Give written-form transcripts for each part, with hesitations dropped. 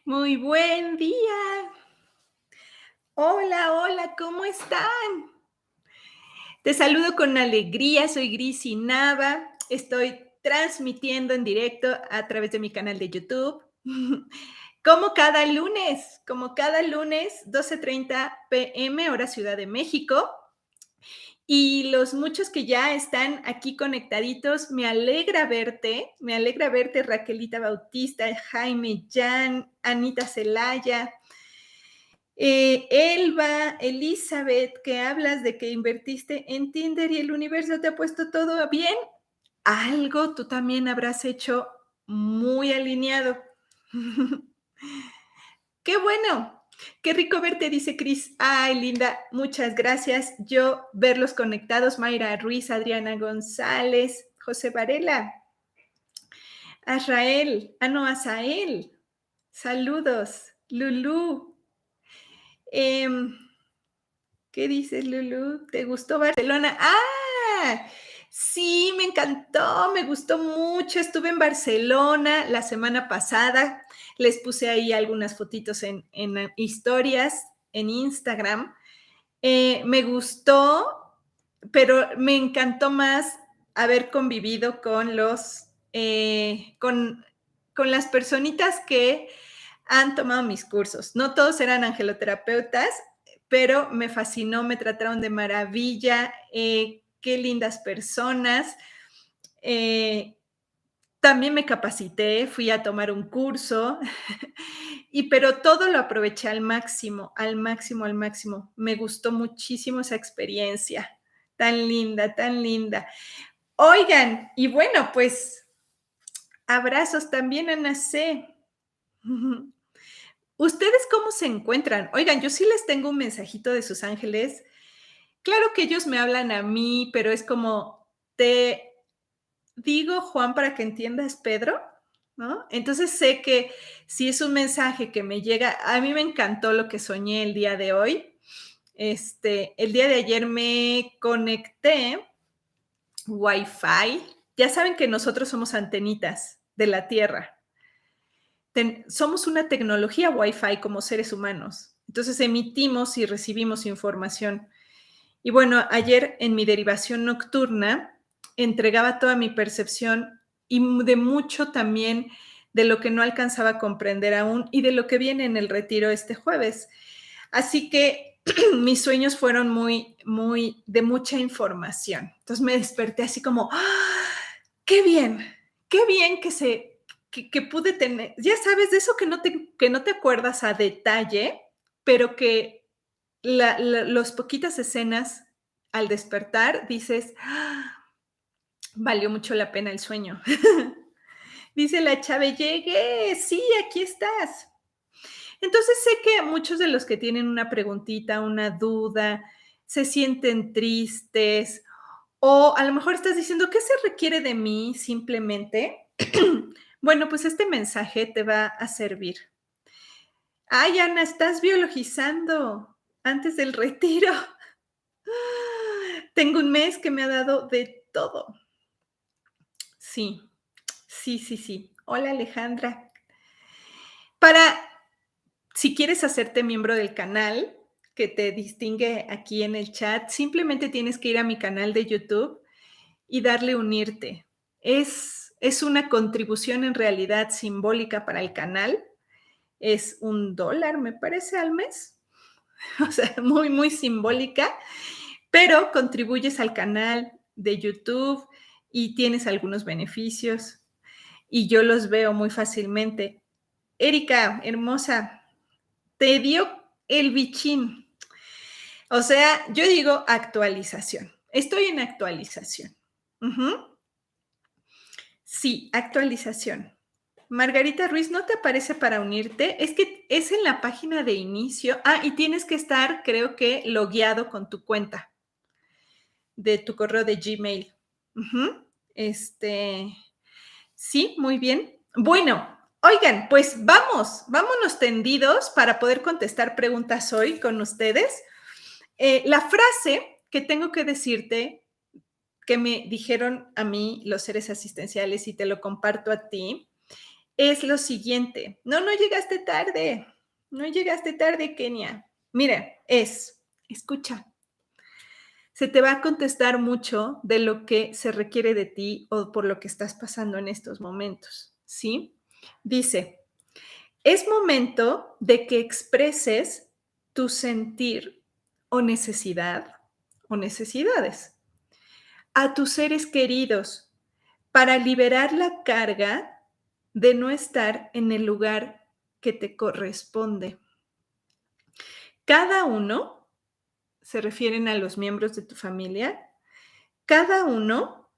Muy buen día. Hola, hola, ¿cómo están? Te saludo con alegría, soy Grisi Nava. Estoy transmitiendo en directo a través de mi canal de YouTube. Como cada lunes, 12:30 p.m., hora Ciudad de México. Y los muchos que ya están aquí conectaditos, me alegra verte, Raquelita Bautista, Jaime Jan, Anita Celaya, Elba, Elizabeth, que hablas de que invertiste en Tinder y el universo te ha puesto todo bien. Algo tú también habrás hecho muy alineado. Qué bueno, qué rico verte, dice Cris. Ay, linda, muchas gracias. Yo verlos conectados, Mayra Ruiz, Adriana González, José Varela, Azrael, no, Azael, saludos, Lulú. Em, ¿Qué dices, Lulu? ¿Te gustó Barcelona? ¡Ah! Sí, me encantó, me gustó mucho. Estuve en Barcelona la semana pasada. Les puse ahí algunas fotitos en historias en Instagram. Me gustó, pero me encantó más haber convivido con con las personitas que han tomado mis cursos. No todos eran angeloterapeutas, pero me fascinó, me trataron de maravilla, qué lindas personas. Eh, También me capacité, fui a tomar un curso, pero todo lo aproveché al máximo, al máximo, al máximo. Me gustó muchísimo esa experiencia. Tan linda, tan linda. Oigan, y bueno, pues abrazos también, Ana C. ¿Ustedes cómo se encuentran? Oigan, yo sí les tengo un mensajito de sus ángeles. Claro que ellos me hablan a mí, pero es como, te digo, Juan, para que entiendas, Pedro, ¿no? Entonces sé que si es un mensaje que me llega, a mí me encantó lo que soñé el día de hoy. El día de ayer me conecté Wi-Fi. Ya saben que nosotros somos antenitas de la Tierra. Somos una tecnología Wi-Fi como seres humanos. Entonces emitimos y recibimos información. Y bueno, ayer en mi derivación nocturna entregaba toda mi percepción y de mucho también de lo que no alcanzaba a comprender aún y de lo que viene en el retiro este jueves. Así que mis sueños fueron muy de mucha información. Entonces me desperté así como, ¡ah! Qué bien que pude tener, ya sabes, de eso que no te acuerdas a detalle, pero que las poquitas escenas al despertar dices, ¡ah! Valió mucho la pena el sueño. Dice la Chave, llegué, sí, aquí estás. Entonces sé que muchos de los que tienen una preguntita, una duda, se sienten tristes o a lo mejor estás diciendo, ¿qué se requiere de mí simplemente? Bueno, pues este mensaje te va a servir. Ay, Ana, estás biologizando antes del retiro. Tengo un mes que me ha dado de todo. Sí, sí, sí, sí. Hola, Alejandra. Para, si quieres hacerte miembro del canal, que te distingue aquí en el chat, simplemente tienes que ir a mi canal de YouTube y darle unirte. Es una contribución en realidad simbólica para el canal. Es $1, me parece, al mes. O sea, muy simbólica, pero contribuyes al canal de YouTube y tienes algunos beneficios y yo los veo muy fácilmente. Erika, hermosa, te dio el bichín. O sea, yo digo actualización. Estoy en actualización. Sí, actualización. Margarita Ruiz, ¿no te aparece para unirte? Es que es en la página de inicio. Ah, y tienes que estar, creo que, logueado con tu cuenta de tu correo de Gmail. Ujú. Sí, muy bien. Bueno, oigan, pues vámonos tendidos para poder contestar preguntas hoy con ustedes. La frase que tengo que decirte, que me dijeron a mí los seres asistenciales y te lo comparto a ti, es lo siguiente. No, no llegaste tarde. No llegaste tarde, Kenia. Mira, escucha, se te va a contestar mucho de lo que se requiere de ti o por lo que estás pasando en estos momentos, ¿sí? Dice, es momento de que expreses tu sentir o necesidad o necesidades a tus seres queridos para liberar la carga de no estar en el lugar que te corresponde. Cada uno, se refieren a los miembros de tu familia, cada uno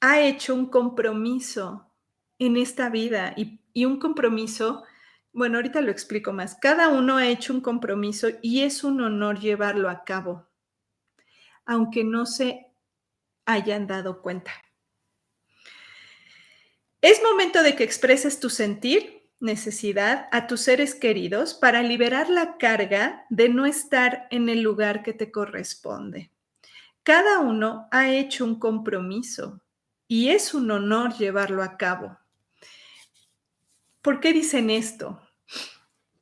ha hecho un compromiso en esta vida y un compromiso, bueno, ahorita lo explico más. Cada uno ha hecho un compromiso y es un honor llevarlo a cabo, aunque no se hayan dado cuenta. Es momento de que expreses tu sentir, necesidad a tus seres queridos para liberar la carga de no estar en el lugar que te corresponde. Cada uno ha hecho un compromiso y es un honor llevarlo a cabo. ¿Por qué dicen esto?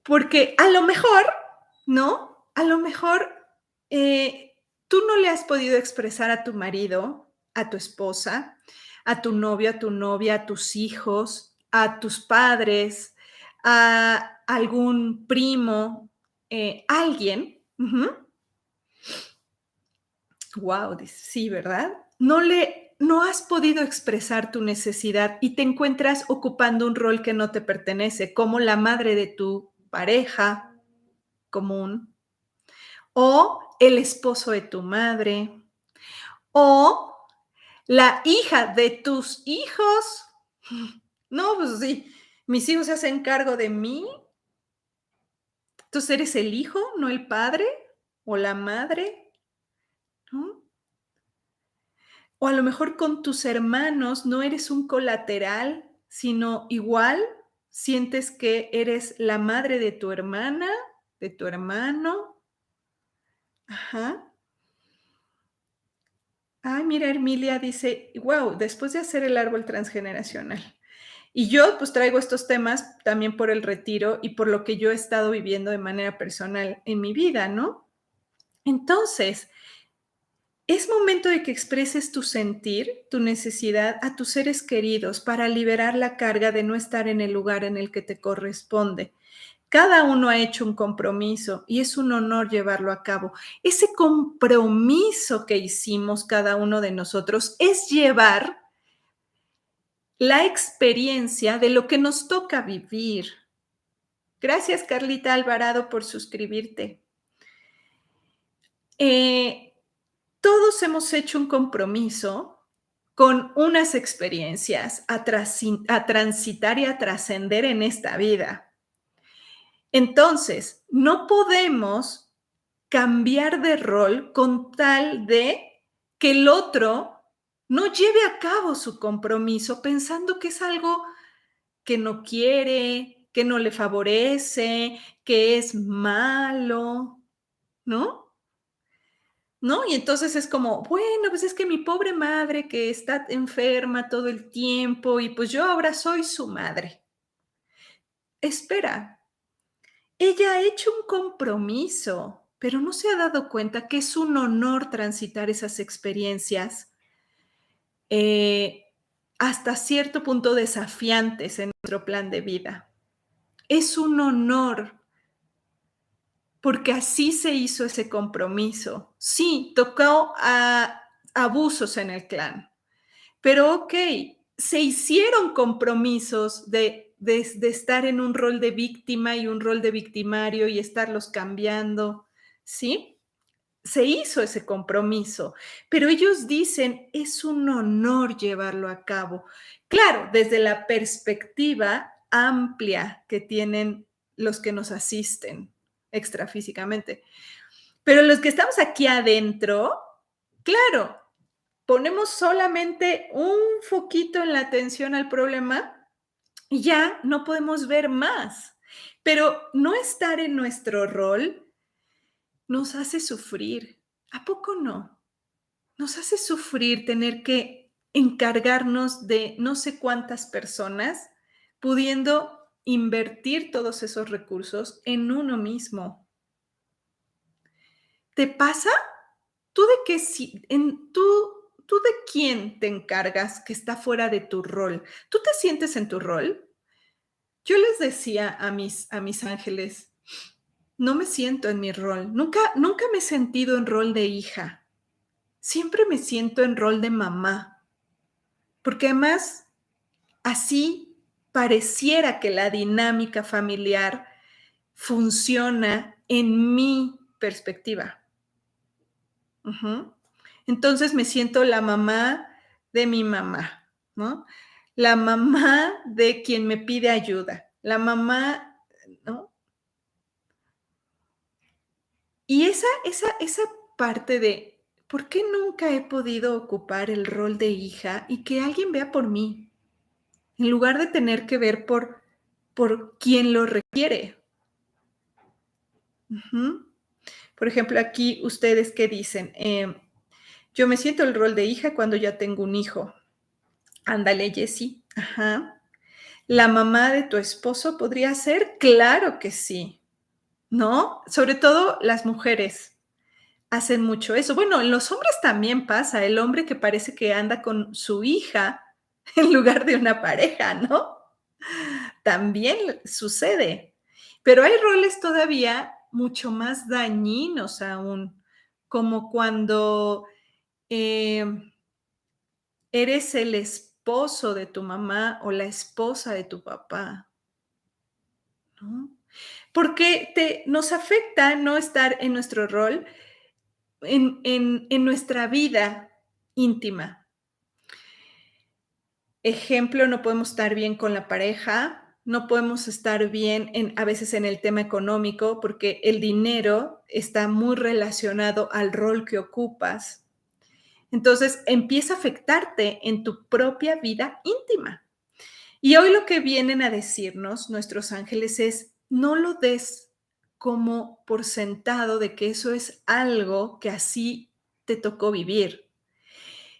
Porque a lo mejor, ¿no? A lo mejor tú no le has podido expresar a tu marido, a tu esposa, a tu novio, a tu novia, a tus hijos, a tus padres, a algún primo, alguien. Wow, sí, ¿verdad? No has podido expresar tu necesidad y te encuentras ocupando un rol que no te pertenece, como la madre de tu pareja común, o el esposo de tu madre, o la hija de tus hijos. No, pues sí, mis hijos se hacen cargo de mí. Entonces eres el hijo, no el padre o la madre, ¿no? O a lo mejor con tus hermanos no eres un colateral, sino igual sientes que eres la madre de tu hermana, de tu hermano. Ajá. Ay, mira, Emilia dice, wow, después de hacer el árbol transgeneracional. Y yo pues traigo estos temas también por el retiro y por lo que yo he estado viviendo de manera personal en mi vida, ¿no? Entonces, es momento de que expreses tu sentir, tu necesidad a tus seres queridos para liberar la carga de no estar en el lugar en el que te corresponde. Cada uno ha hecho un compromiso y es un honor llevarlo a cabo. Ese compromiso que hicimos cada uno de nosotros es llevar la experiencia de lo que nos toca vivir. Gracias, Carlita Alvarado, por suscribirte. Todos hemos hecho un compromiso con unas experiencias a transitar y a trascender en esta vida. Entonces, no podemos cambiar de rol con tal de que el otro no lleve a cabo su compromiso pensando que es algo que no quiere, que no le favorece, que es malo, ¿no? ¿No? Y entonces es como, bueno, pues es que mi pobre madre que está enferma todo el tiempo y pues yo ahora soy su madre. Espera, ella ha hecho un compromiso, pero no se ha dado cuenta que es un honor transitar esas experiencias eh, hasta cierto punto desafiantes en nuestro plan de vida. Es un honor porque así se hizo ese compromiso. Sí, tocó a abusos en el clan, pero ok, se hicieron compromisos de estar en un rol de víctima y un rol de victimario y estarlos cambiando, ¿sí? Se hizo ese compromiso, pero ellos dicen, es un honor llevarlo a cabo. Claro, desde la perspectiva amplia que tienen los que nos asisten extrafísicamente. Pero los que estamos aquí adentro, claro, ponemos solamente un foquito en la atención al problema y ya no podemos ver más. Pero no estar en nuestro rol nos hace sufrir. ¿A poco no? Nos hace sufrir tener que encargarnos de no sé cuántas personas pudiendo invertir todos esos recursos en uno mismo. ¿Te pasa? ¿Tú de qué si en tú de quién te encargas que está fuera de tu rol? ¿Tú te sientes en tu rol? Yo les decía a mis ángeles, no me siento en mi rol, nunca me he sentido en rol de hija, siempre me siento en rol de mamá, porque además así pareciera que la dinámica familiar funciona en mi perspectiva. Ujú. Entonces me siento la mamá de mi mamá, ¿no? La mamá de quien me pide ayuda, la mamá, ¿no? Y esa parte de, ¿por qué nunca he podido ocupar el rol de hija y que alguien vea por mí? En lugar de tener que ver por quien lo requiere. Ujú. Por ejemplo, aquí ustedes qué dicen, yo me siento el rol de hija cuando ya tengo un hijo. Ándale, Jessie. Ajá. ¿La mamá de tu esposo podría ser? Claro que sí, ¿no? Sobre todo las mujeres hacen mucho eso. Bueno, en los hombres también pasa, el hombre que parece que anda con su hija en lugar de una pareja, ¿no? También sucede. Pero hay roles todavía mucho más dañinos aún, como cuando eh, eres el esposo de tu mamá o la esposa de tu papá, ¿no? Porque nos afecta no estar en nuestro rol en nuestra vida íntima. Ejemplo, no podemos estar bien con la pareja, no podemos estar bien a veces en el tema económico, porque el dinero está muy relacionado al rol que ocupas. Entonces, empieza a afectarte en tu propia vida íntima. Y hoy lo que vienen a decirnos nuestros ángeles es, no lo des como por sentado de que eso es algo que así te tocó vivir.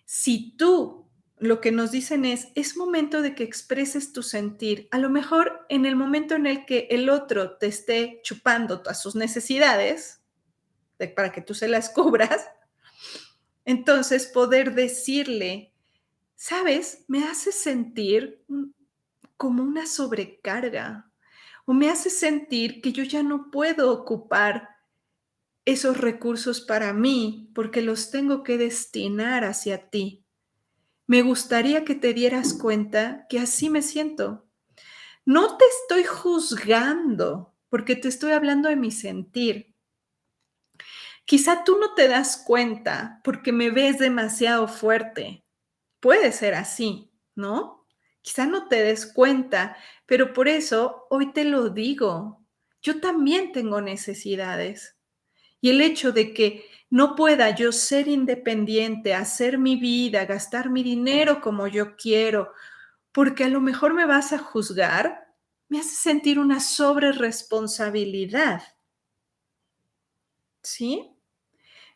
Si tú lo que nos dicen es momento de que expreses tu sentir, a lo mejor en el momento en el que el otro te esté chupando todas sus necesidades, para que tú se las cubras, entonces poder decirle, ¿sabes? Me hace sentir como una sobrecarga o me hace sentir que yo ya no puedo ocupar esos recursos para mí porque los tengo que destinar hacia ti. Me gustaría que te dieras cuenta que así me siento. No te estoy juzgando porque te estoy hablando de mi sentir. Quizá tú no te das cuenta porque me ves demasiado fuerte. Puede ser así, ¿no? Quizá no te des cuenta, pero por eso hoy te lo digo. Yo también tengo necesidades. Y el hecho de que no pueda yo ser independiente, hacer mi vida, gastar mi dinero como yo quiero, porque a lo mejor me vas a juzgar, me hace sentir una sobreresponsabilidad, ¿sí?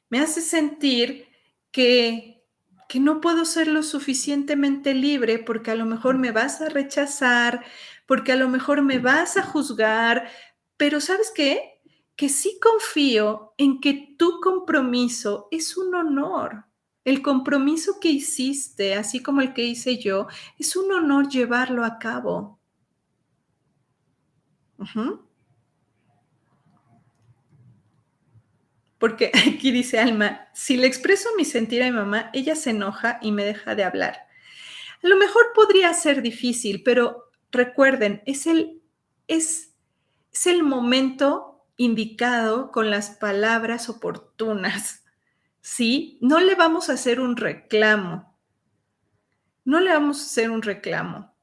Me hace sentir que, que no puedo ser lo suficientemente libre porque a lo mejor me vas a rechazar, porque a lo mejor me vas a juzgar, pero ¿sabes qué? Que sí confío en que tu compromiso es un honor. El compromiso que hiciste, así como el que hice yo, es un honor llevarlo a cabo. Ujú. Porque aquí dice Alma, si le expreso mi sentir a mi mamá, ella se enoja y me deja de hablar. A lo mejor podría ser difícil, pero recuerden, es el momento indicado con las palabras oportunas, ¿sí? No le vamos a hacer un reclamo, no le vamos a hacer un reclamo.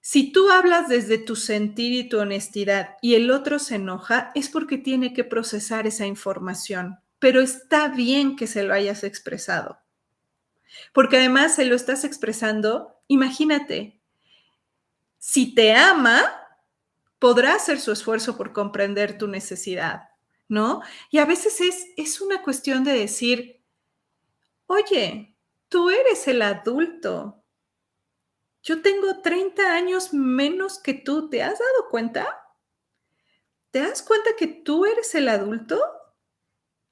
Si tú hablas desde tu sentir y tu honestidad y el otro se enoja, es porque tiene que procesar esa información, pero está bien que se lo hayas expresado, porque además se lo estás expresando, imagínate, si te ama, podrá hacer su esfuerzo por comprender tu necesidad, ¿no? Y a veces es una cuestión de decir, oye, tú eres el adulto, yo tengo 30 años menos que tú, ¿te has dado cuenta? ¿Te das cuenta que tú eres el adulto?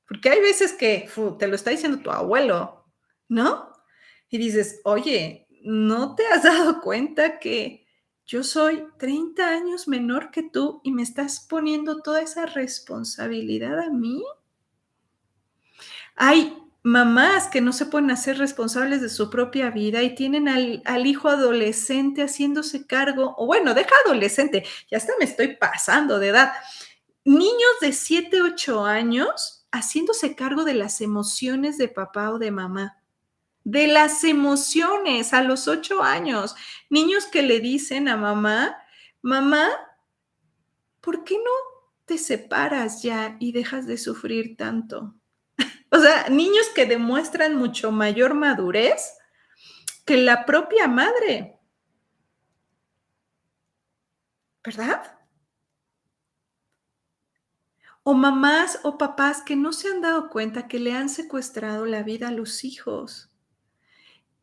Porque hay veces que te lo está diciendo tu abuelo, ¿no? Y dices, oye, ¿no te has dado cuenta que yo soy 30 años menor que tú y me estás poniendo toda esa responsabilidad a mí? Hay mamás que no se pueden hacer responsables de su propia vida y tienen al hijo adolescente haciéndose cargo, o bueno, deja adolescente, ya hasta me estoy pasando de edad. Niños de 7, 8 años haciéndose cargo de las emociones de papá o de mamá. De las emociones a los 8 años. Niños que le dicen a mamá: "Mamá, ¿por qué no te separas ya y dejas de sufrir tanto?". O sea, niños que demuestran mucho mayor madurez que la propia madre, ¿verdad? O mamás o papás que no se han dado cuenta que le han secuestrado la vida a los hijos.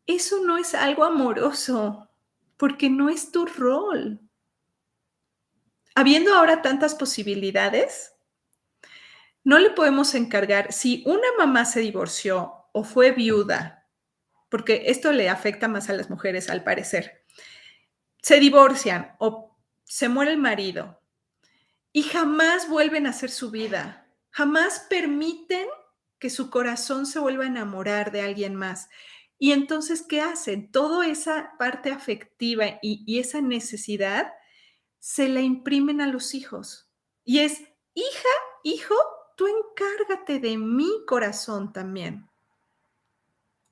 Eso no es algo amoroso, porque no es tu rol. Habiendo ahora tantas posibilidades, no le podemos encargar, si una mamá se divorció o fue viuda, porque esto le afecta más a las mujeres al parecer, se divorcian o se muere el marido y jamás vuelven a hacer su vida, jamás permiten que su corazón se vuelva a enamorar de alguien más. Y entonces, ¿qué hacen? Toda esa parte afectiva y esa necesidad se la imprimen a los hijos. Y es, hija, hijo, tú encárgate de mi corazón también,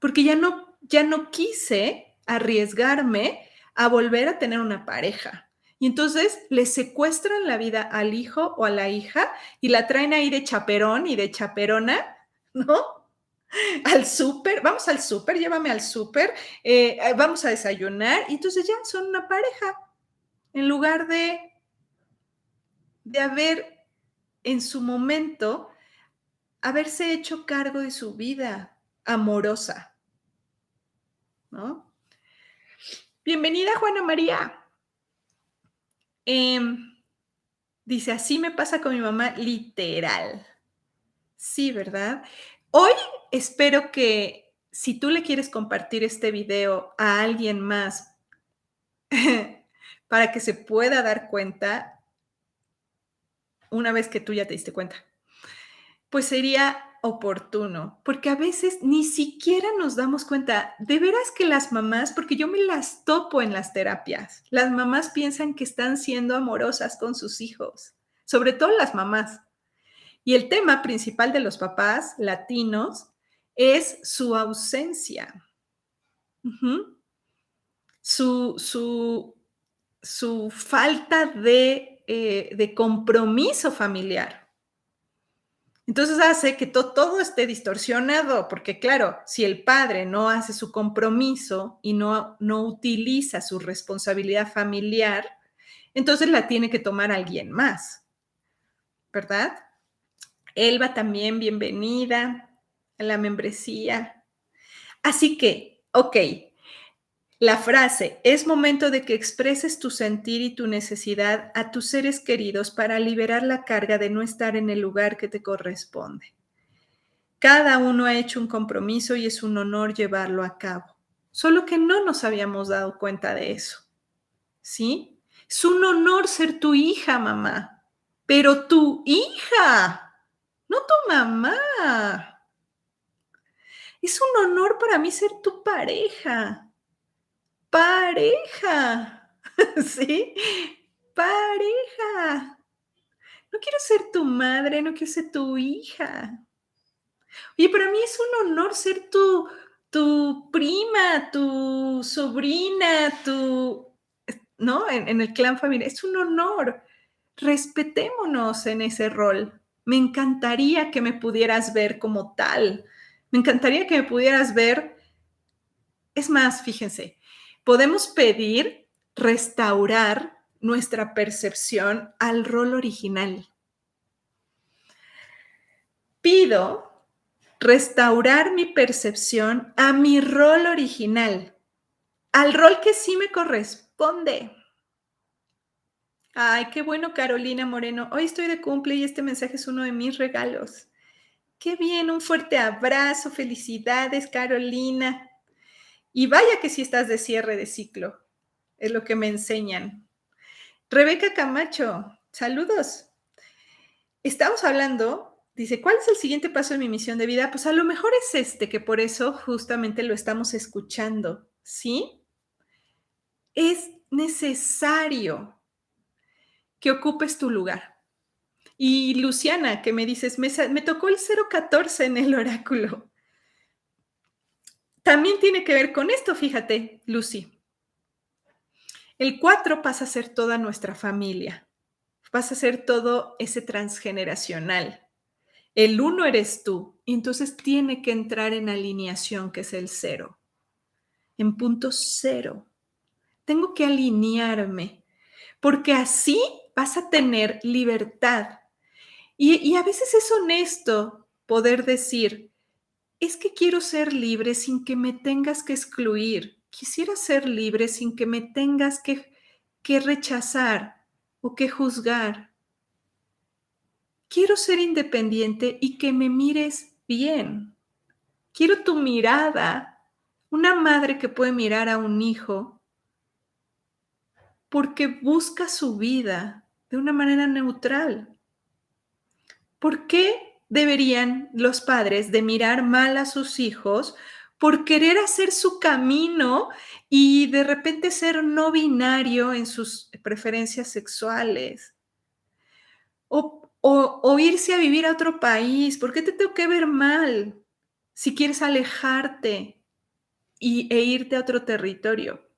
porque ya no quise arriesgarme a volver a tener una pareja. Y entonces le secuestran la vida al hijo o a la hija y la traen ahí de chaperón y de chaperona, ¿no? Al súper, vamos al súper, llévame al súper, vamos a desayunar, y entonces ya son una pareja, en lugar de haber en su momento, haberse hecho cargo de su vida amorosa, ¿no? Bienvenida, Juana María. Em, Dice, así me pasa con mi mamá, literal. Sí, ¿verdad? Hoy espero que si tú le quieres compartir este video a alguien más para que se pueda dar cuenta, una vez que tú ya te diste cuenta, pues sería oportuno, porque a veces ni siquiera nos damos cuenta. De veras que las mamás, porque yo me las topo en las terapias, las mamás piensan que están siendo amorosas con sus hijos, sobre todo las mamás. Y el tema principal de los papás latinos es su ausencia, ujú, su, su, su falta de compromiso familiar. Entonces hace que todo esté distorsionado, porque claro, si el padre no hace su compromiso y no utiliza su responsabilidad familiar, entonces la tiene que tomar alguien más, ¿verdad? Elba también, bienvenida a la membresía. Así que, ok, la frase, es momento de que expreses tu sentir y tu necesidad a tus seres queridos para liberar la carga de no estar en el lugar que te corresponde. Cada uno ha hecho un compromiso y es un honor llevarlo a cabo. Solo que no nos habíamos dado cuenta de eso, ¿sí? Es un honor ser tu hija, mamá, pero tu hija, no tu mamá. Es un honor para mí ser tu pareja. Pareja, ¿sí? Pareja. No quiero ser tu madre, no quiero ser tu hija. Oye, para mí es un honor ser tu prima, tu sobrina, ¿no? En el clan familiar. Es un honor. Respetémonos en ese rol. Me encantaría que me pudieras ver como tal. Me encantaría que me pudieras ver. Es más, fíjense, podemos pedir restaurar nuestra percepción al rol original. Pido restaurar mi percepción a mi rol original. al rol que sí me corresponde. Ay, qué bueno, Carolina Moreno. Hoy estoy de cumple y este mensaje es uno de mis regalos. Qué bien, un fuerte abrazo, felicidades, Carolina. Y vaya que sí estás de cierre de ciclo, es lo que me enseñan. Rebeca Camacho, saludos. Estamos hablando, dice, ¿cuál es el siguiente paso de mi misión de vida? Pues a lo mejor es este, que por eso justamente lo estamos escuchando, ¿sí? Es necesario que ocupes tu lugar. Y Luciana, que me dices, me tocó el 014 en el oráculo. También tiene que ver con esto, fíjate, Lucy. El 4 pasa a ser toda nuestra familia, pasa a ser todo ese transgeneracional. El 1 eres tú, y entonces tiene que entrar en alineación, que es el 0, en punto 0. Tengo que alinearme, porque así vas a tener libertad. Y a veces es honesto poder decir, es que quiero ser libre sin que me tengas que excluir. Quisiera ser libre sin que me tengas que rechazar o que juzgar. Quiero ser independiente y que me mires bien. Quiero tu mirada, una madre que puede mirar a un hijo porque busca su vida de una manera neutral. ¿Por qué deberían los padres de mirar mal a sus hijos por querer hacer su camino y de repente ser no binario en sus preferencias sexuales? O irse a vivir a otro país. ¿Por qué te tengo que ver mal si quieres alejarte e irte a otro territorio?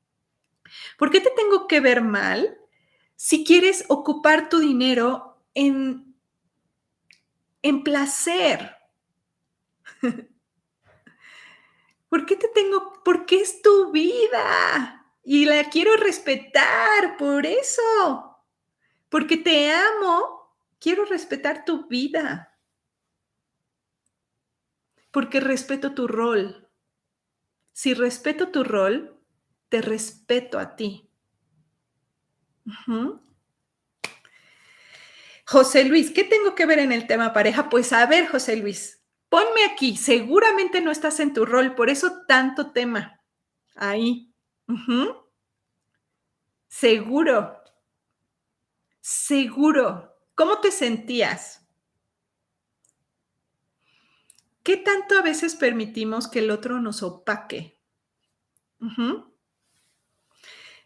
¿Por qué te tengo que ver mal si quieres ocupar tu dinero en placer? Porque es tu vida y la quiero respetar por eso, porque te amo, quiero respetar tu vida, porque respeto tu rol. Si respeto tu rol, te respeto a ti. Ujú. José Luis, ¿qué tengo que ver en el tema pareja? Pues a ver, José Luis, ponme aquí, seguramente no estás en tu rol, por eso tanto tema ahí. Ujú. Seguro, seguro. ¿Cómo te sentías? ¿Qué tanto a veces permitimos que el otro nos opaque? Ujú.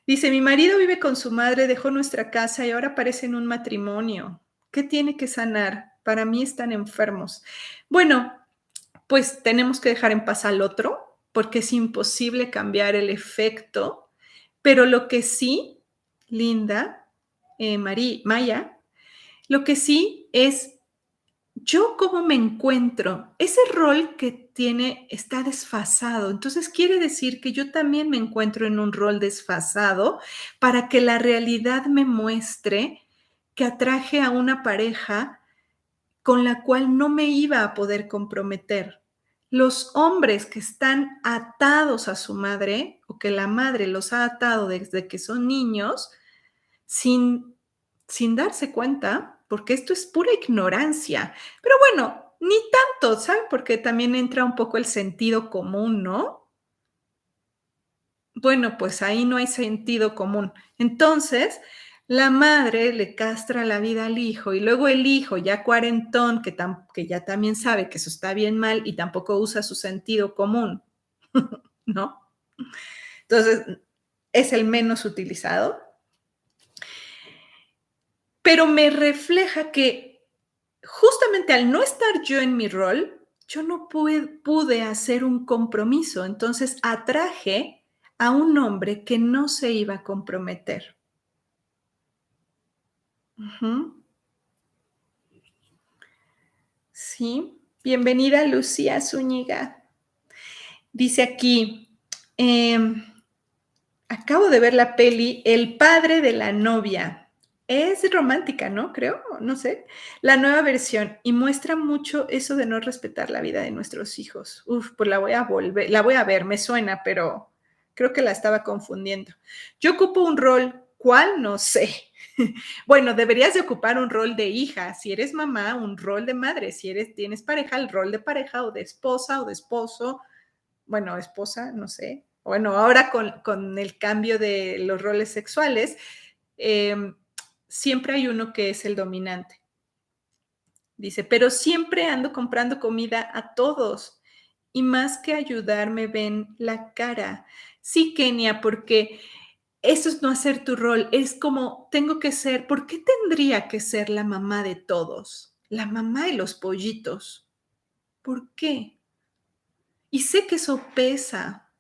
Dice, mi marido vive con su madre, dejó nuestra casa y ahora parece en un matrimonio. ¿Qué tiene que sanar? Para mí están enfermos. Bueno, pues tenemos que dejar en paz al otro, porque es imposible cambiar el efecto, pero lo que sí, Linda, Maya, lo que sí es yo cómo me encuentro, ese rol que tiene está desfasado. Entonces quiere decir que yo también me encuentro en un rol desfasado para que la realidad me muestre que atraje a una pareja con la cual no me iba a poder comprometer. Los hombres que están atados a su madre o que la madre los ha atado desde que son niños sin, sin darse cuenta, porque esto es pura ignorancia. Pero bueno, ni tanto, ¿saben? Porque también entra un poco el sentido común, ¿no? Bueno, pues ahí no hay sentido común. Entonces, la madre le castra la vida al hijo y luego el hijo, ya cuarentón, que ya también sabe que eso está bien mal y tampoco usa su sentido común, ¿no? Entonces, es el menos utilizado, pero me refleja que justamente al no estar yo en mi rol, yo no pude hacer un compromiso. Entonces atraje a un hombre que no se iba a comprometer. Ujú. Sí. Bienvenida, Lucía Zúñiga. Dice aquí, em, acabo de ver la peli El padre de la novia. Es romántica, ¿no? Creo, no sé. La nueva versión y muestra mucho eso de no respetar la vida de nuestros hijos. Uf, pues la voy a ver, me suena, pero creo que la estaba confundiendo. Yo ocupo un rol, ¿cuál? No sé. Bueno, deberías de ocupar un rol de hija. Si eres mamá, un rol de madre. Si tienes pareja, el rol de pareja o de esposa o de esposo. Bueno, esposa, no sé. Bueno, ahora con el cambio de los roles sexuales, eh, siempre hay uno que es el dominante. Dice, pero siempre ando comprando comida a todos y más que ayudarme ven la cara. Sí, Kenia, porque eso es no hacer tu rol, es como tengo que ser, ¿por qué tendría que ser la mamá de todos? La mamá de los pollitos. ¿Por qué? Y sé que eso pesa.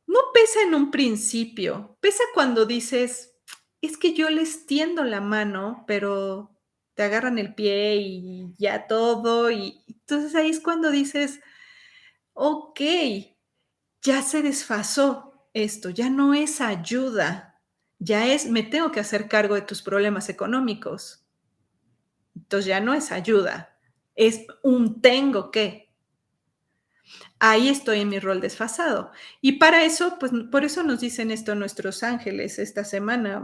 No pesa en un principio, pesa cuando dices, es que yo les tiendo la mano, pero te agarran el pie y ya todo, y entonces ahí es cuando dices, ok, ya se desfasó esto, ya no es ayuda, ya es, me tengo que hacer cargo de tus problemas económicos. Entonces ya no es ayuda, es un tengo que. Ahí estoy en mi rol desfasado. Y para eso, pues por eso nos dicen esto nuestros ángeles esta semana.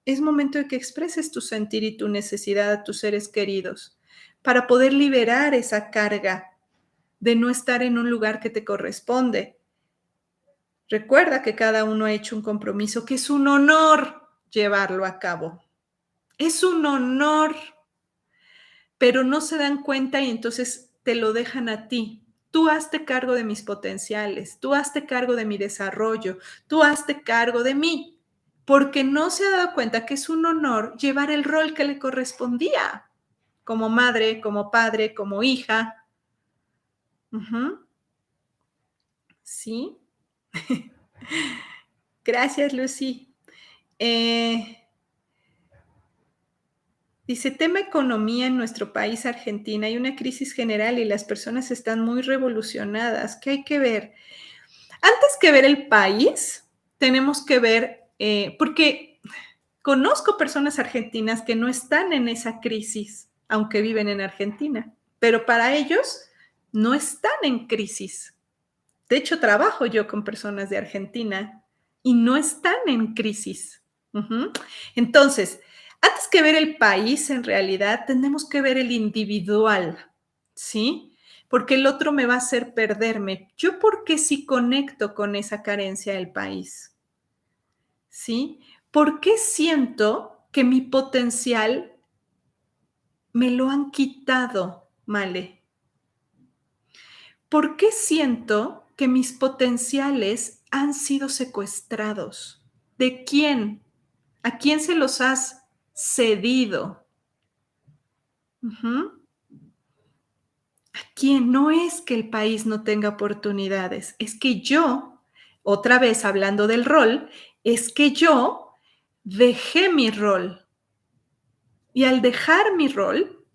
Es momento de que expreses tu sentir y tu necesidad a tus seres queridos para poder liberar esa carga de no estar en un lugar que te corresponde. Recuerda que cada uno ha hecho un compromiso, que es un honor llevarlo a cabo. Es un honor, pero no se dan cuenta y entonces te lo dejan a ti. Tú hazte cargo de mis potenciales, tú hazte cargo de mi desarrollo, tú hazte cargo de mí, porque no se ha dado cuenta que es un honor llevar el rol que le correspondía, como madre, como padre, como hija. Uh-huh. Sí. Gracias, Lucy. Eh, Dice, tema economía en nuestro país, Argentina. Hay una crisis general y las personas están muy revolucionadas. ¿Qué hay que ver? Antes que ver el país, tenemos que ver, porque conozco personas argentinas que no están en esa crisis, aunque viven en Argentina, pero para ellos no están en crisis. De hecho, trabajo yo con personas de Argentina y no están en crisis. Uh-huh. Entonces, antes que ver el país, en realidad, tenemos que ver el individual, ¿sí? Porque el otro me va a hacer perderme. Yo, ¿por qué sí conecto con esa carencia del país? ¿Sí? ¿Por qué siento que mi potencial me lo han quitado, Male? ¿Por qué siento que mis potenciales han sido secuestrados? ¿De quién? ¿A quién se los has cedido? Uh-huh. ¿A quién? No es que el país no tenga oportunidades, es que yo, otra vez hablando del rol, es que yo dejé mi rol. Y al dejar mi rol,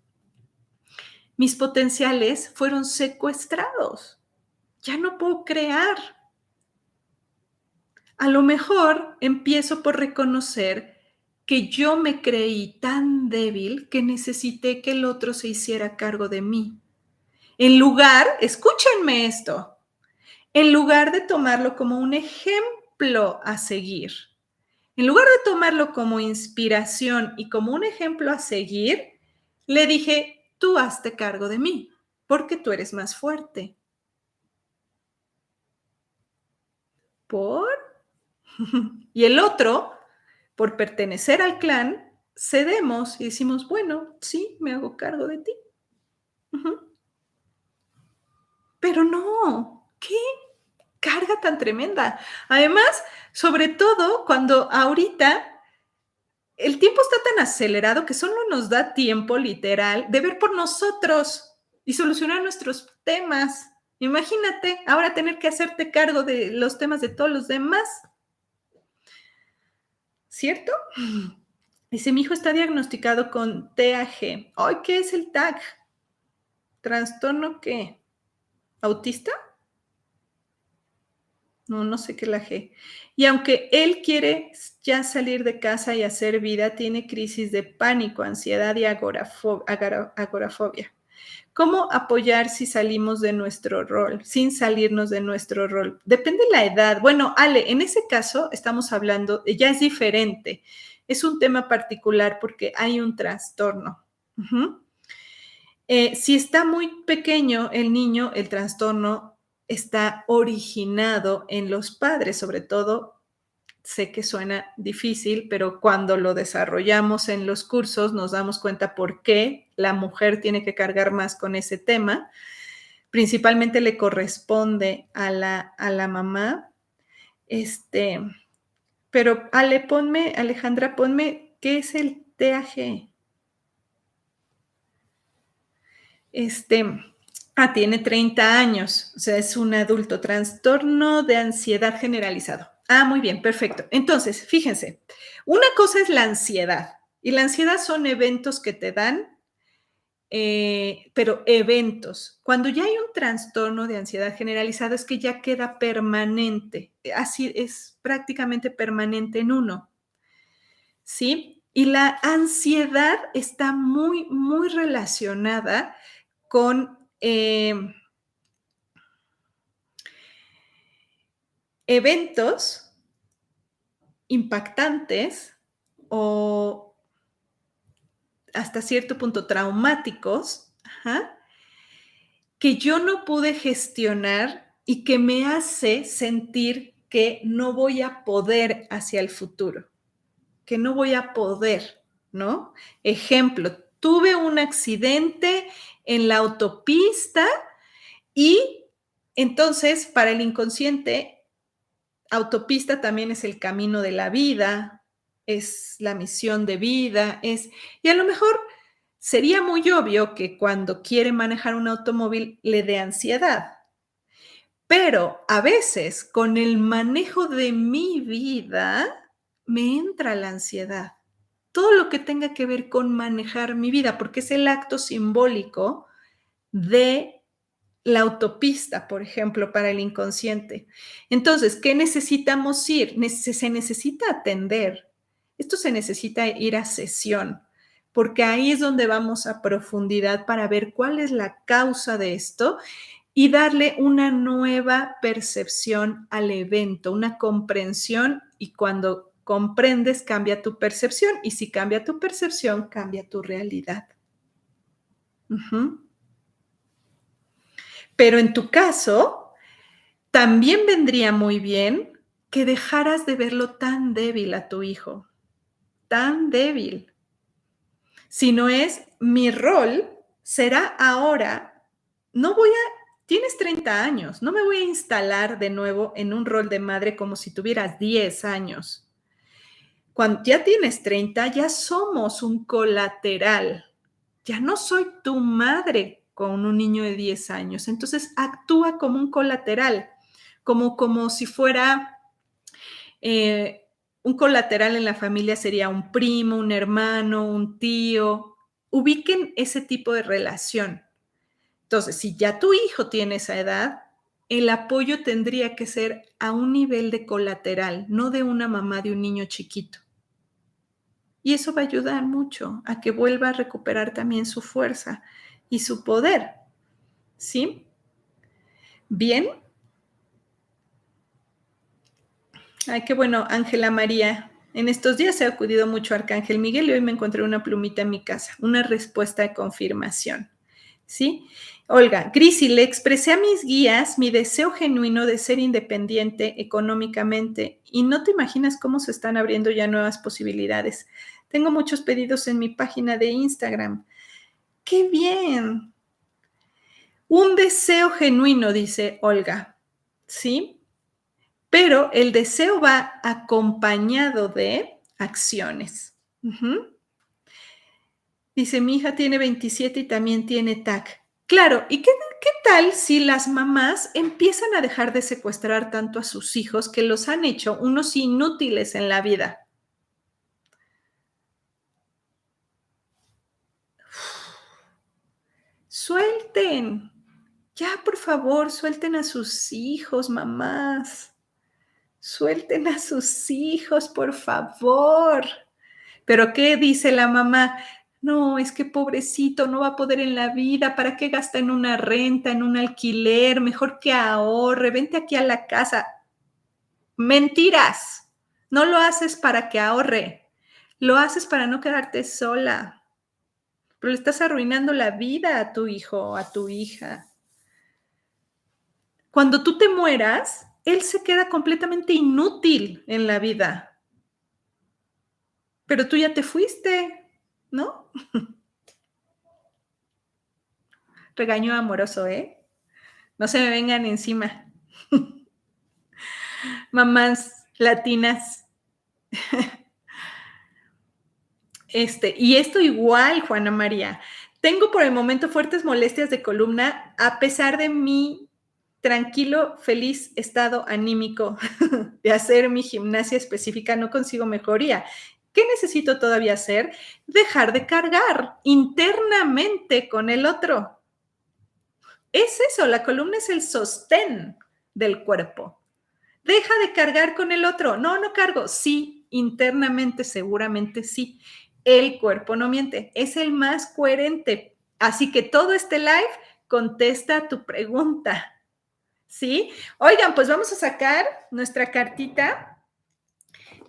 mis potenciales fueron secuestrados. Ya no puedo crear. A lo mejor empiezo por reconocer que yo me creí tan débil que necesité que el otro se hiciera cargo de mí. En lugar, escúchenme esto, en lugar de tomarlo como un ejemplo a seguir, en lugar de tomarlo como inspiración y como un ejemplo a seguir, le dije, tú hazte cargo de mí, porque tú eres más fuerte. ¿Por? Y el otro, por pertenecer al clan, cedemos y decimos, bueno, sí, me hago cargo de ti. Uh-huh. Pero no, ¿qué carga tan tremenda? Además, sobre todo cuando ahorita el tiempo está tan acelerado que solo nos da tiempo literal de ver por nosotros y solucionar nuestros temas. Imagínate ahora tener que hacerte cargo de los temas de todos los demás, ¿cierto? Dice, mi hijo está diagnosticado con TAG. Ay, ¿qué es el TAG? ¿Trastorno qué? ¿Autista? No, no sé qué es la G. Y aunque él quiere ya salir de casa y hacer vida, tiene crisis de pánico, ansiedad y agorafobia. ¿Cómo apoyar si salimos de nuestro rol, sin salirnos de nuestro rol? Depende de la edad. Bueno, Ale, en ese caso estamos hablando, ya es diferente. Es un tema particular porque hay un trastorno. Ujú. Si está muy pequeño el niño, el trastorno está originado en los padres, sobre todo. Sé que suena difícil, pero cuando lo desarrollamos en los cursos nos damos cuenta por qué la mujer tiene que cargar más con ese tema. Principalmente le corresponde a la mamá. Este, pero Alejandra, ponme, ¿qué es el TAG? Este, tiene 30 años, o sea, es un adulto, trastorno de ansiedad generalizado. Muy bien, perfecto. Entonces, fíjense, una cosa es la ansiedad, y la ansiedad son eventos que te dan, pero eventos. Cuando ya hay un trastorno de ansiedad generalizado es que ya queda permanente, así es prácticamente permanente en uno, ¿sí? Y la ansiedad está muy, muy relacionada con eventos impactantes o hasta cierto punto traumáticos, ajá, que yo no pude gestionar y que me hace sentir que no voy a poder hacia el futuro, que no voy a poder, ¿no? Ejemplo, tuve un accidente en la autopista y entonces para el inconsciente, autopista también es el camino de la vida, es la misión de vida, y a lo mejor sería muy obvio que cuando quiere manejar un automóvil le dé ansiedad, pero a veces con el manejo de mi vida me entra la ansiedad. Todo lo que tenga que ver con manejar mi vida, porque es el acto simbólico de la autopista, por ejemplo, para el inconsciente. Entonces, ¿qué necesitamos ir? Se necesita atender. Esto se necesita ir a sesión, porque ahí es donde vamos a profundidad para ver cuál es la causa de esto y darle una nueva percepción al evento, una comprensión, y cuando comprendes cambia tu percepción, y si cambia tu percepción, cambia tu realidad. Pero en tu caso, también vendría muy bien que dejaras de verlo tan débil a tu hijo, tan débil. Si no es, mi rol será ahora, no voy a, tienes 30 años, no me voy a instalar de nuevo en un rol de madre como si tuvieras 10 años. Cuando ya tienes 30, ya somos un colateral. Ya no soy tu madre con un niño de 10 años. Entonces actúa como un colateral, como si fuera un colateral en la familia sería un primo, un hermano, un tío. Ubiquen ese tipo de relación. Entonces, si ya tu hijo tiene esa edad, el apoyo tendría que ser a un nivel de colateral, no de una mamá de un niño chiquito. Y eso va a ayudar mucho a que vuelva a recuperar también su fuerza y su poder, ¿sí? Bien. Ay, qué bueno, Ángela María. En estos días he acudido mucho a Arcángel Miguel y hoy me encontré una plumita en mi casa, una respuesta de confirmación, ¿sí? Olga, Grisi, le expresé a mis guías mi deseo genuino de ser independiente económicamente y no te imaginas cómo se están abriendo ya nuevas posibilidades. Tengo muchos pedidos en mi página de Instagram. ¡Qué bien! Un deseo genuino, dice Olga, ¿sí? Pero el deseo va acompañado de acciones. Dice, mi hija tiene 27 y también tiene TAC. Claro, ¿y qué tal si las mamás empiezan a dejar de secuestrar tanto a sus hijos que los han hecho unos inútiles en la vida? Suelten. Ya, por favor, suelten a sus hijos, mamás. Suelten a sus hijos, por favor. ¿Pero qué dice la mamá? No, es que pobrecito, no va a poder en la vida, ¿para qué gasta en una renta, en un alquiler? Mejor que ahorre, vente aquí a la casa. Mentiras, no lo haces para que ahorre, lo haces para no quedarte sola, pero le estás arruinando la vida a tu hijo o a tu hija. Cuando tú te mueras, él se queda completamente inútil en la vida, pero tú ya te fuiste, ¿no? Regaño amoroso, ¿eh? No se me vengan encima. Mamás latinas. Y esto igual, Juana María. Tengo por el momento fuertes molestias de columna a pesar de mi tranquilo, feliz estado anímico de hacer mi gimnasia específica, no consigo mejoría. ¿Qué necesito todavía hacer? Dejar de cargar internamente con el otro. Es eso, la columna es el sostén del cuerpo. Deja de cargar con el otro. No, no cargo. Sí, internamente seguramente sí. El cuerpo no miente. Es el más coherente. Así que todo este live contesta tu pregunta. ¿Sí? Oigan, pues vamos a sacar nuestra cartita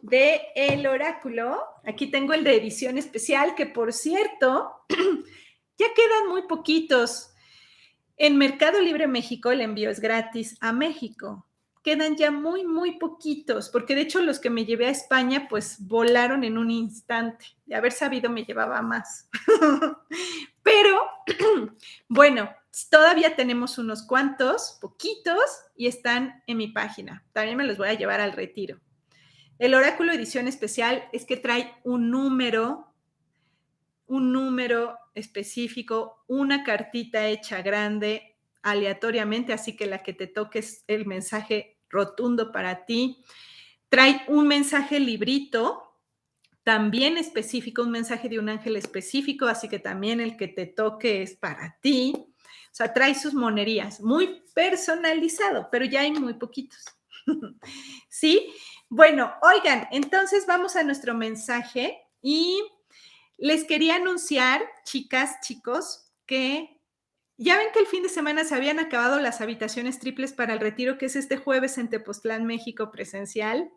de el oráculo. Aquí tengo el de edición especial, que por cierto, ya quedan muy poquitos. En Mercado Libre México el envío es gratis a México. Quedan ya muy, muy poquitos, porque de hecho los que me llevé a España, pues volaron en un instante. De haber sabido me llevaba más. Pero, bueno, todavía tenemos unos cuantos, poquitos, y están en mi página. También me los voy a llevar al retiro. El oráculo edición especial es que trae un número específico, una cartita hecha grande aleatoriamente, así que la que te toque es el mensaje rotundo para ti. Trae un mensaje librito, también específico, un mensaje de un ángel específico, así que también el que te toque es para ti. O sea, trae sus monerías, muy personalizado, pero ya hay muy poquitos. ¿Sí? Bueno, oigan, entonces vamos a nuestro mensaje y les quería anunciar, chicas, chicos, que ya ven que el fin de semana se habían acabado las habitaciones triples para el retiro, que es este jueves en Tepoztlán, México, presencial,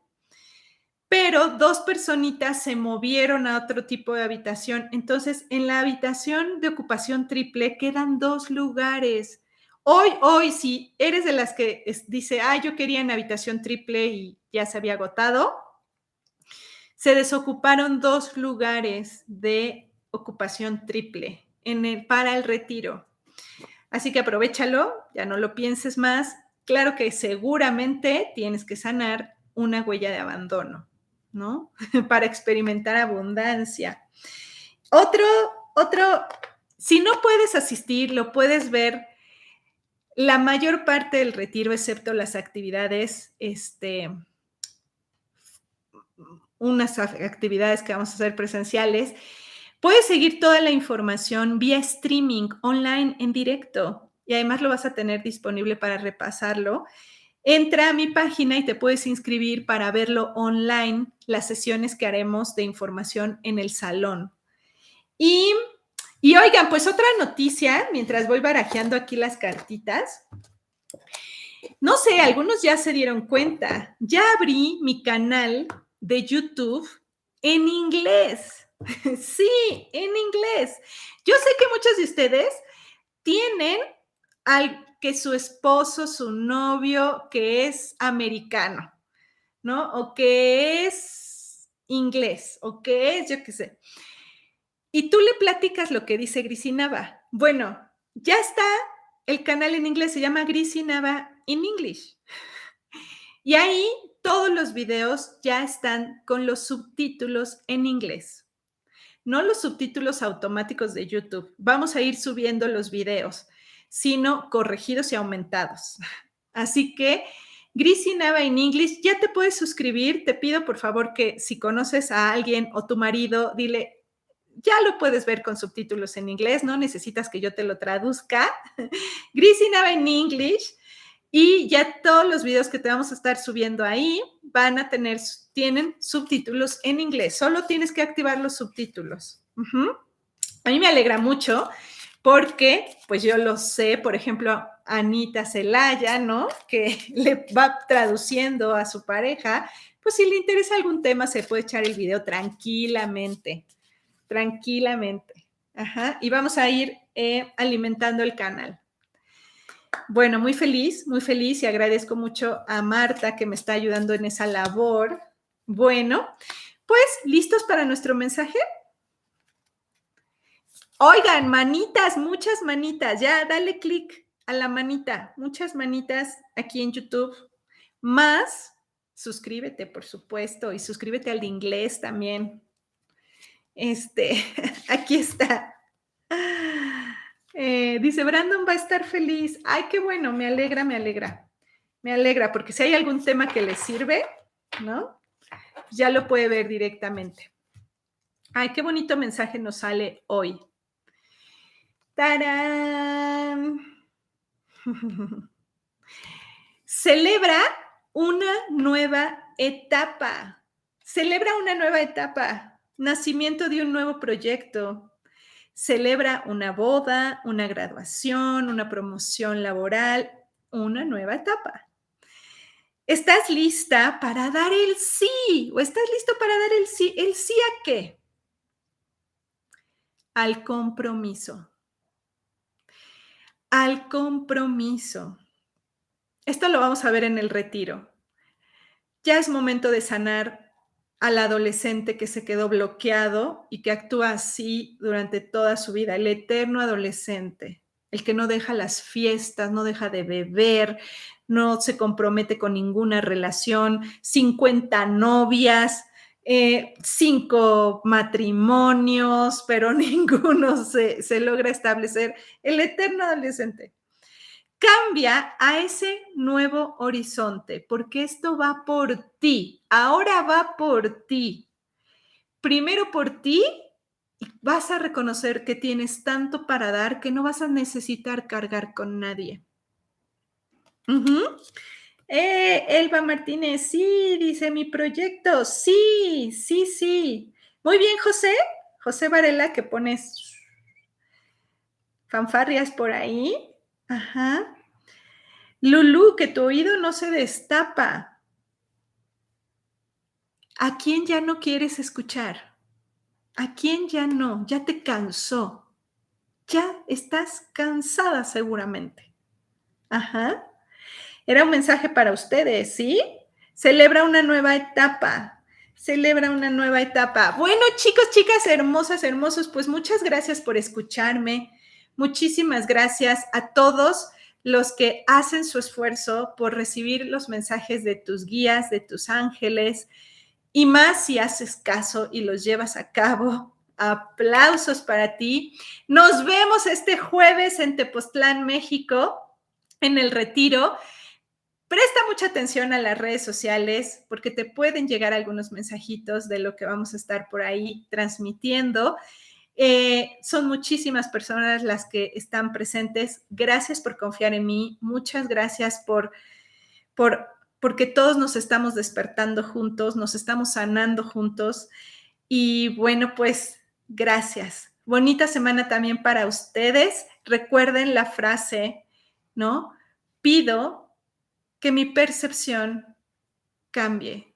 pero 2 personitas se movieron a otro tipo de habitación. Entonces, en la habitación de ocupación triple quedan 2 lugares. Hoy, si eres de las que dice, yo quería en habitación triple y ya se había agotado, se desocuparon 2 lugares de ocupación triple para el retiro. Así que aprovéchalo, ya no lo pienses más. Claro que seguramente tienes que sanar una huella de abandono, ¿no? Para experimentar abundancia. Otro, si no puedes asistir, lo puedes ver la mayor parte del retiro, excepto las actividades, unas actividades que vamos a hacer presenciales. Puedes seguir toda la información vía streaming, online, en directo, y además lo vas a tener disponible para repasarlo. Entra a mi página y te puedes inscribir para verlo online, las sesiones que haremos de información en el salón. Y oigan, pues otra noticia, mientras voy barajeando aquí las cartitas, no sé, algunos ya se dieron cuenta, ya abrí mi canal de YouTube en inglés. Sí, en inglés. Yo sé que muchos de ustedes tienen al que su esposo, su novio, que es americano, ¿no? O que es inglés, o que es, yo qué sé. Y tú le platicas lo que dice Grisi Nava. Bueno, ya está el canal en inglés, se llama Grisi Nava in English. Y ahí todos los videos ya están con los subtítulos en inglés. No los subtítulos automáticos de YouTube. Vamos a ir subiendo los videos, sino corregidos y aumentados. Así que Grisi Nava in English, ya te puedes suscribir. Te pido por favor que si conoces a alguien o tu marido, dile, ya lo puedes ver con subtítulos en inglés, no necesitas que yo te lo traduzca. Grisi Nava in English. Y ya todos los videos que te vamos a estar subiendo ahí tienen subtítulos en inglés. Solo tienes que activar los subtítulos. A mí me alegra mucho porque, pues yo lo sé, por ejemplo, Anita Celaya, ¿no? Que le va traduciendo a su pareja, pues si le interesa algún tema se puede echar el video tranquilamente, tranquilamente. Ajá, y vamos a ir alimentando el canal. Bueno, muy feliz y agradezco mucho a Marta que me está ayudando en esa labor. Bueno, pues, ¿listos para nuestro mensaje? Oigan, manitas, muchas manitas, ya dale clic a la manita, muchas manitas aquí en YouTube, más suscríbete, por supuesto, y suscríbete al de inglés también. Aquí está. Dice, Brandon va a estar feliz. Ay, qué bueno, me alegra, me alegra. Me alegra, porque si hay algún tema que le sirve, ¿no? Ya lo puede ver directamente. Ay, qué bonito mensaje nos sale hoy. ¡Tarán! Celebra una nueva etapa. Celebra una nueva etapa. Nacimiento de un nuevo proyecto. Celebra una boda, una graduación, una promoción laboral, una nueva etapa. ¿Estás lista para dar el sí? ¿O estás listo para dar el sí? ¿El sí a qué? Al compromiso. Al compromiso. Esto lo vamos a ver en el retiro. Ya es momento de sanar al adolescente que se quedó bloqueado y que actúa así durante toda su vida, el eterno adolescente, el que no deja las fiestas, no deja de beber, no se compromete con ninguna relación, 50 novias, 5 matrimonios, pero ninguno se logra establecer, el eterno adolescente. Cambia a ese nuevo horizonte, porque esto va por ti. Ahora va por ti. Primero por ti, y vas a reconocer que tienes tanto para dar que no vas a necesitar cargar con nadie. Elba Martínez, sí, dice mi proyecto. Sí, sí, sí. Muy bien, José. José Varela, que pones fanfarrias por ahí. Ajá. Lulú, que tu oído no se destapa. ¿A quién ya no quieres escuchar? ¿A quién ya no? Ya te cansó. Ya estás cansada seguramente. Ajá. Era un mensaje para ustedes, ¿sí? Celebra una nueva etapa. Celebra una nueva etapa. Bueno, chicos, chicas, hermosas, hermosos, pues muchas gracias por escucharme. Muchísimas gracias a todos los que hacen su esfuerzo por recibir los mensajes de tus guías, de tus ángeles, y más si haces caso y los llevas a cabo. Aplausos para ti. Nos vemos este jueves en Tepoztlán, México, en el retiro. Presta mucha atención a las redes sociales porque te pueden llegar algunos mensajitos de lo que vamos a estar por ahí transmitiendo. Son muchísimas personas las que están presentes. Gracias por confiar en mí. Muchas gracias porque todos nos estamos despertando juntos, nos estamos sanando juntos. Y bueno, pues gracias. Bonita semana también para ustedes. Recuerden la frase, ¿no? Pido que mi percepción cambie.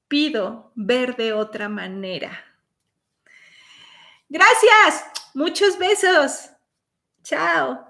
Pido ver de otra manera. Gracias. Muchos besos. Chao.